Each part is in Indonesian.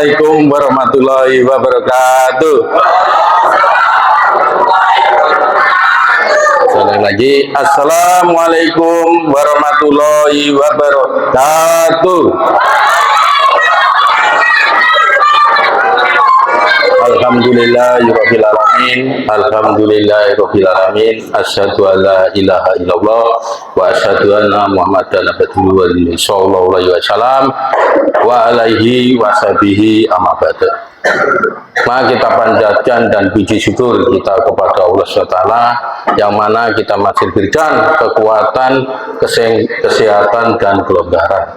Assalamualaikum warahmatullahi wabarakatuh. Sekali lagi, Assalamualaikum warahmatullahi wabarakatuh. Alhamdulillahirabbil alamin. Alhamdulillahirabbil alamin. Asyhadu an la ilaha illallah wa asyhadu anna Muhammadan abduhu wa rasuluhu sallallahu alaihi wasallam wa alaihi washabihi amma ba'du. Maka kita panjatkan dan puji syukur kita kepada Allah SWT yang mana kita masih diberikan kekuatan, kesehatan dan kelonggaran.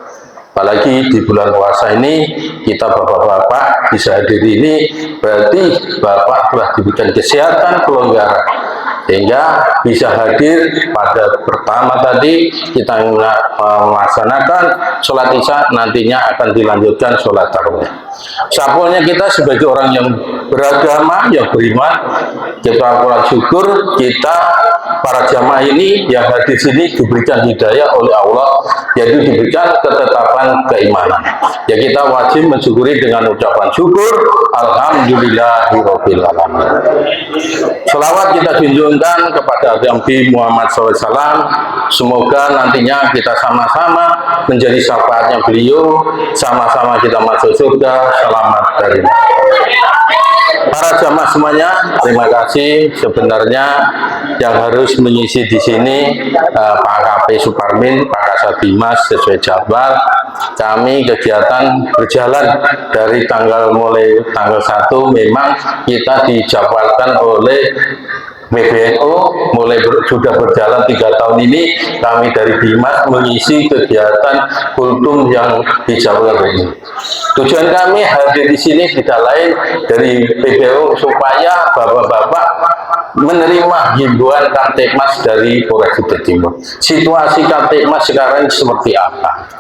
Apalagi di bulan puasa ini kita bapak-bapak bisa hadir ini berarti bapak telah diberikan kesehatan, kelonggaran sehingga bisa hadir pada pertama tadi kita melaksanakan sholat isya, nantinya akan dilanjutkan sholat tarawih. Sapunya kita sebagai orang yang beragama, yang beriman, kita kurang syukur kita para jamaah ini yang hadir sini diberikan hidayah oleh Allah, yaitu diberikan ketetapan keimanan. Ya kita wajib mensyukuri dengan ucapan syukur. Alhamdulillahirabbil alamin. Selawat kita junjungkan kepada Nabi Muhammad SAW. Semoga nantinya kita sama-sama menjadi syafaatnya beliau, sama-sama kita masuk surga selamat dari para jamaah semuanya. Terima kasih. Sebenarnya yang harus mengisi di sini Pak KP Suparmin, Pak Kasat Bimas sesuai jadwal. Kami kegiatan berjalan dari mulai tanggal 1 memang kita dijadwalkan oleh PBNU sudah berjalan 3 tahun ini. Kami dari Bimas mengisi kegiatan kultum yang dijadwalkan ini. Tujuan kami hadir di sini tidak lain dari PBNU supaya bapak-bapak menerima himbauan Kamtipmas dari Polres Jawa Timur. Situasi Kamtipmas sekarang seperti apa?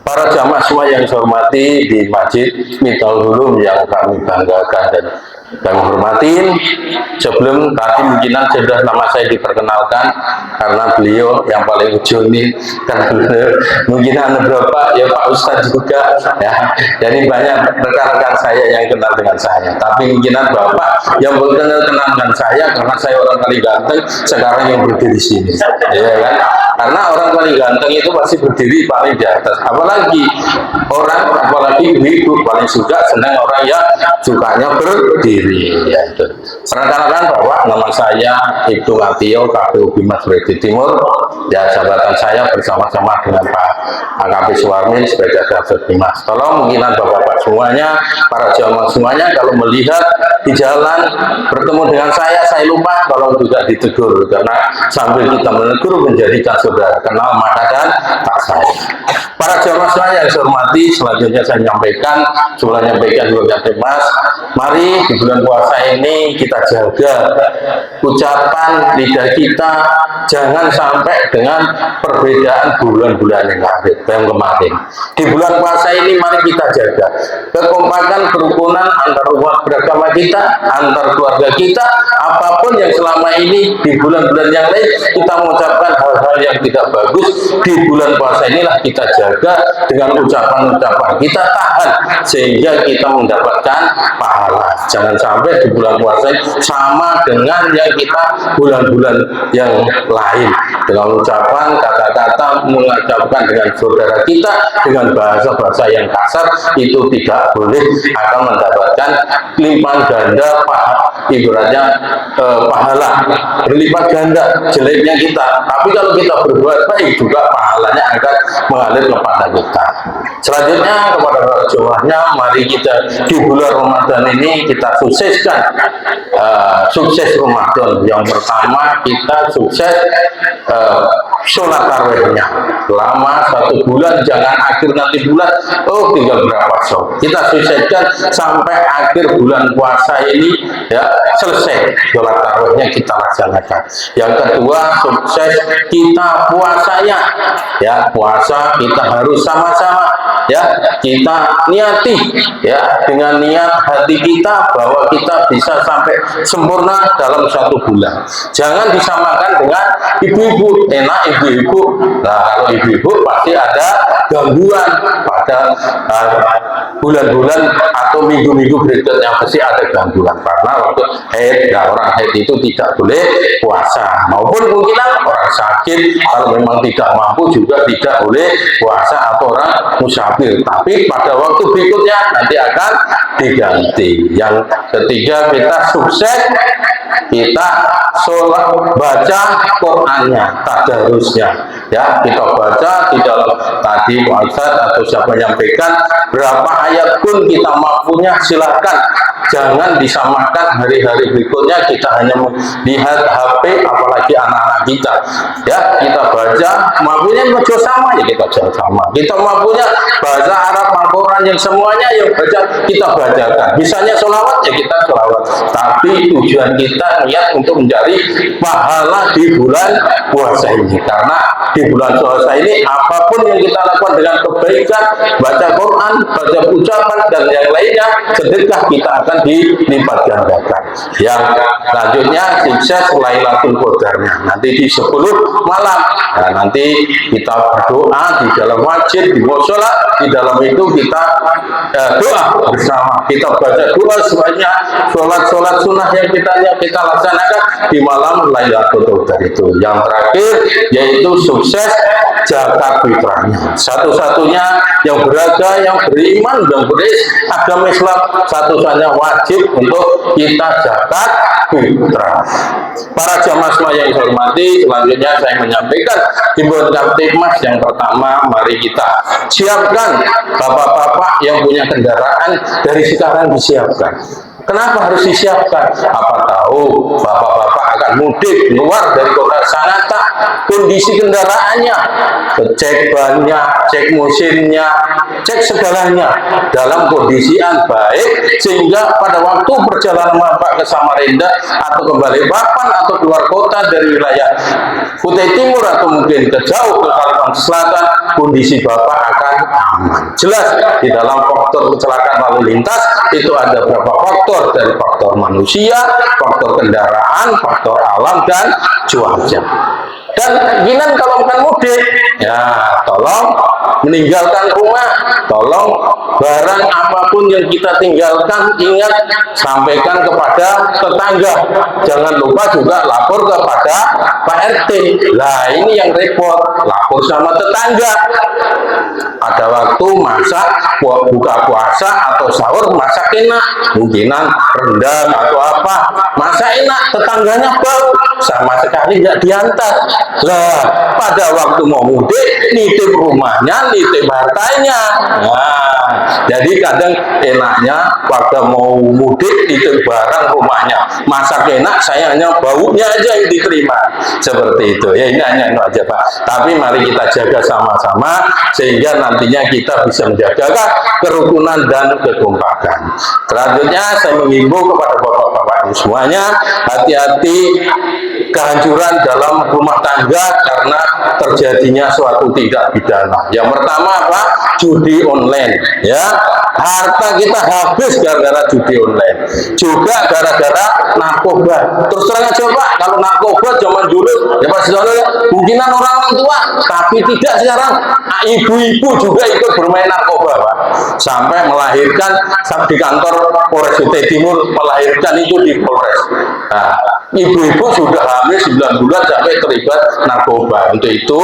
Para jamaah semua yang saya hormati di Masjid Miftahul Ulum yang kami banggakan dan kami hormatin. Sebelum tadi mungkinan sudah nama saya diperkenalkan karena beliau yang paling ujung ini kan mungkin ada berapa ya Pak Ustadz juga ya. Jadi banyak rekan-rekan saya yang kenal dengan saya. Tapi mungkinan Bapak yang belum kenal dengan saya karena saya orang paling ganteng sekarang yang berdiri di sini. Ya kan? Karena orang paling ganteng itu pasti berdiri paling di atas. Apalagi ibu paling suka senang orang yang sukanya berdiri. Ya itu. Rekan-rekan bahwa nama saya Ibtu Atio, KPU Bimas Jawa Timur. Ya jabatan saya bersama-sama dengan Pak AKP Suparmin sebagai Kasat Bimas. Tolong mungkin bapak-bapak semuanya, para jamaah semuanya kalau melihat di jalan bertemu dengan saya lupa tolong juga ditegur karena sambil kita menegur menjadikan saudara kenal maka dan tak saya. Para jamaah saya yang saya hormati, selanjutnya saya menyampaikan kepada Mas, mari di bulan puasa ini kita jaga ucapan lidah kita, jangan sampai dengan perbedaan bulan-bulan yang kemarin. Di bulan puasa ini mari kita jaga kekompakan, kerukunan antar umat beragama kita, antar keluarga kita, apapun yang selama ini di bulan-bulan yang lain kita mengucapkan hal-hal yang tidak bagus, di bulan puasa inilah kita jaga dengan ucapan-ucapan kita tahan sehingga kita mendapatkan pahala. Jangan sampai di bulan puasa sama dengan yang kita bulan-bulan yang lain dengan ucapan kata-kata mengucapkan dengan saudara kita dengan bahasa-bahasa yang kasar itu tidak boleh, akan mendapatkan limpahan ganda ibaratnya pahala berlipat ganda jeleknya kita. Tapi kalau kita berbuat baik juga pahalanya akan mengalir kepada kita. Selanjutnya kepada para jemaahnya, mari kita di bulan Ramadan ini kita sukseskan sukses Ramadan. Yang pertama kita sukses sholat tarawihnya selama 1 bulan, jangan akhir nanti bulan tinggal berapa sholat. Kita sukseskan sampai akhir bulan puasa ini ya selesai sholat tarawihnya kita laksanakan. Yang kedua sukses kita puasanya ya, puasa kita harus sama-sama ya kita niati ya dengan niat hati kita bahwa kita bisa sampai sempurna dalam 1 bulan. Jangan disamakan dengan ibu-ibu. Enak ibu-ibu, nah kalau ibu-ibu pasti ada gangguan pada bulan-bulan atau minggu-minggu berikutnya pasti ada gangguan, karena waktu haid, nah orang haid itu tidak boleh puasa, maupun mungkin orang sakit kalau memang tidak mampu juga tidak boleh puasa, atau orang musafir, tapi pada waktu berikutnya nanti akan diganti. Yang ketiga, kita sukses, kita sholat, baca Qur'annya, tadarusnya, ya, kita baca di dalam tadi Ustaz atau siapa menyampaikan berapa ayat pun kita mampunya, silahkan, jangan disamakan hari-hari berikutnya kita hanya melihat HP, apalagi anak-anak kita, ya, kita baca mampunya baca sama, ya kita baca sama, kita mampunya bahasa Arab Al-Quran yang semuanya yang baca kita bacakan, misalnya sholawat ya kita sholawat, tapi tujuan kita niat untuk mencari pahala di bulan puasa ini, karena di bulan puasa ini apapun yang kita lakukan dengan kebaikan, baca Quran, baca ucapan dan yang lainnya, sedekah, kita akan dilipat gandakan. Yang selanjutnya sukses Lailatul Qadarnya nanti di 10 malam. Nah, nanti kita berdoa di dalam masjid, di mushola, di dalam itu kita doa bersama, kita baca doa sebanyak sholat sunnah yang kita laksanakan di malam Lailatul Qadar itu. Yang terakhir yaitu sukses zakat fitrahnya, satu-satunya yang beragama, yang beriman dan beragama Islam, satu-satunya wajib untuk kita zakat fitrah. Para jamaah semua yang saya hormati, selanjutnya saya menyampaikan himbauan Kamtibmas. Yang pertama, mari kita siapkan bapak-bapak yang punya kendaraan dari sekarang disiapkan. Kenapa harus disiapkan? Apa tahu bapak-bapak akan mudik keluar dari kota Sanata, kondisi kendaraannya, cek bannya, cek mesinnya, cek segalanya dalam kondisi yang baik, sehingga pada waktu perjalanan bapak ke Samarinda atau ke Balikpapan atau keluar kota dari wilayah Kutai Timur atau mungkin ke jauh ke Kalimantan Selatan, kondisi bapak akan aman. Jelas di dalam faktor kecelakaan lalu lintas itu ada beberapa faktor, dari faktor manusia, faktor kendaraan, faktor alam, dan cuaca. Dan keinginan kalau bukan mudik, ya tolong meninggalkan rumah, tolong barang apapun yang kita tinggalkan, ingat sampaikan kepada tetangga, jangan lupa juga lapor kepada Pak RT. Lah ini yang repot, lapor sama tetangga. Ada waktu masak buka puasa atau sahur masak enak, mungkinan rendang atau apa, masak enak, tetangganya bau, sama sekali nggak diantar. Lah pada waktu mau mudik, nitip rumahnya, nitip hartanya. Nah, jadi kadang enaknya waktu mau mudik nitip barang rumahnya, masak enak, saya hanya baunya aja yang diterima. Seperti itu ya, ini hanya itu aja Pak. Tapi mari kita jaga sama-sama sehingga nantinya kita bisa menjaga kerukunan dan kekompakan. Selanjutnya saya mengimbau kepada bapak-bapak semuanya, hati-hati kehancuran dalam rumah tangga karena terjadinya suatu tindak pidana. Yang pertama apa? Judi online, ya. Harta kita habis gara-gara judi online, juga gara-gara narkoba. Terus terang aja Pak, kalau narkoba zaman dulu ya Pak Sono, mungkinan orang tua, tapi tidak sekarang. Ibu-ibu juga ikut bermain narkoba Pak, sampai melahirkan di kantor Polres Kutai Timur, melahirkan itu di Polres. Nah, ibu-ibu sudah hamil 9 bulan sampai terlibat narkoba. Untuk itu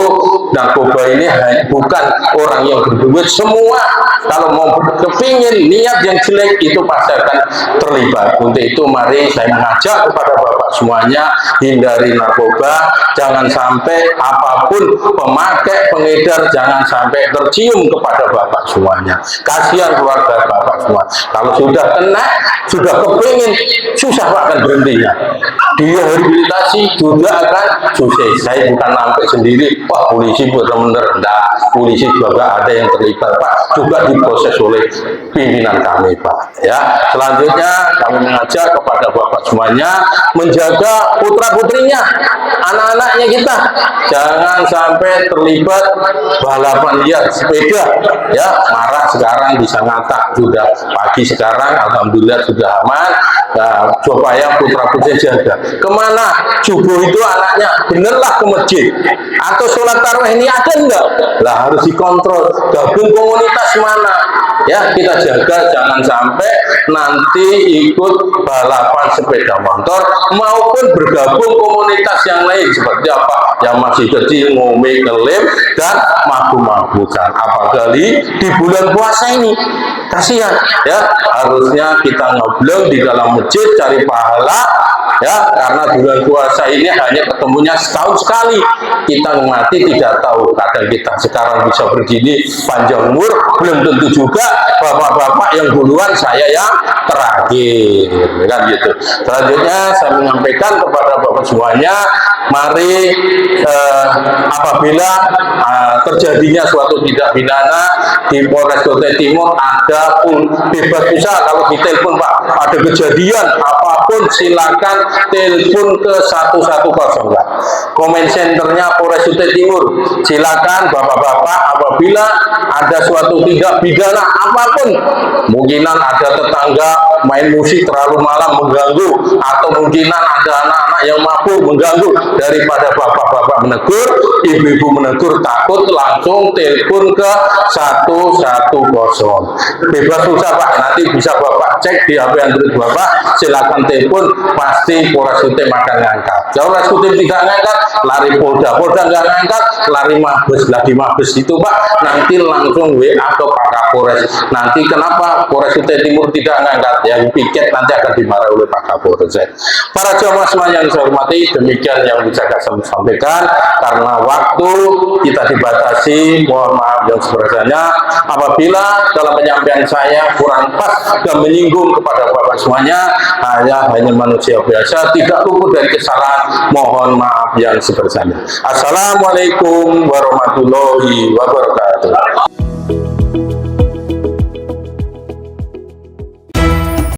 narkoba ini bukan orang yang berduit semua, kalau mau kepingin niat yang jelek itu pasti akan terlibat. Untuk itu mari saya mengajak kepada bapak semuanya, hindari narkoba, jangan sampai apapun pemakai pengedar jangan sampai tercium kepada bapak semuanya. Kasihan keluarga bapak semua, kalau sudah kena, sudah kepingin, susah Pak akan berhentinya. Dia rehabilitasi juga akan sukses. Saya bukan sampai sendiri, wah polisi benar-benar rendah, polisi juga ada yang terlibat Pak, juga diproses oleh pimpinan kami Pak. Ya, selanjutnya kami mengajak kepada bapak semuanya menjaga putra putrinya, anak-anaknya kita, jangan sampai terlibat balapan liar sepeda. Ya, marah sekarang bisa ngatak sudah pagi sekarang, alhamdulillah sudah aman. Nah, supaya putra putri jaga. Kemana? Subuh itu anaknya benerlah ke masjid atau sholat tarawih ini ada enggak? Lah harus dikontrol, gabung komunitas mana? Ya, kita jaga jangan sampai nanti ikut balapan sepeda motor maupun bergabung komunitas yang lain seperti apa? Yang masih kecil ngombe ngelem dan mabuk-mabukan. Apalagi di bulan puasa ini, kasihan ya. Harusnya kita ngebleng di dalam masjid cari pahala ya, karena bulan puasa ini hanya ketemunya setahun sekali. Kita mati tidak tahu, kadang kita sekarang bisa begini panjang umur, belum tentu juga bapak-bapak yang duluan saya yang terakhir, kan gitu. Selanjutnya saya menyampaikan kepada bapak semuanya, mari apabila terjadinya suatu tindak pidana di Polres Kota Timur, ada pun bebas pulsa. Kalau ditelepon Pak ada kejadian apapun silakan telepon ke 110 Pak. Comment centernya Polres Kota Timur. Silakan bapak-bapak apabila ada suatu tindak pidana apapun, mungkinan ada tetangga main musik terlalu malam mengganggu, atau mungkinan ada anak-anak yang mabuk mengganggu, daripada bapak-bapak menegur, ibu-ibu menegur, takut langsung telepon ke 110. Bebas pulsa Pak, nanti bisa Bapak cek di HP Android Bapak, silakan telepon, pasti Polres Sutep akan ngangkat. Kalau Polres Sutep tidak ngangkat, lari Polda nggak ngangkat, lari Mabes. Di Mabes itu Pak, nanti langsung WA ke Pak Kapolres. Nanti kenapa Polres Sutep Timur tidak ngangkat? Yang piket nanti akan dimarahi oleh Pak Kapolres. Para jamaah semuanya yang saya hormati, demikian yang bisa saya sampaikan. Karena waktu kita dibatasi, mohon maaf yang sebesar-besarnya apabila dalam penyampaian saya kurang pas dan menyinggung kepada Bapak semuanya. Hanya manusia biasa, tidak luput dari kesalahan, mohon maaf yang sebesar-besarnya. Assalamualaikum warahmatullahi wabarakatuh.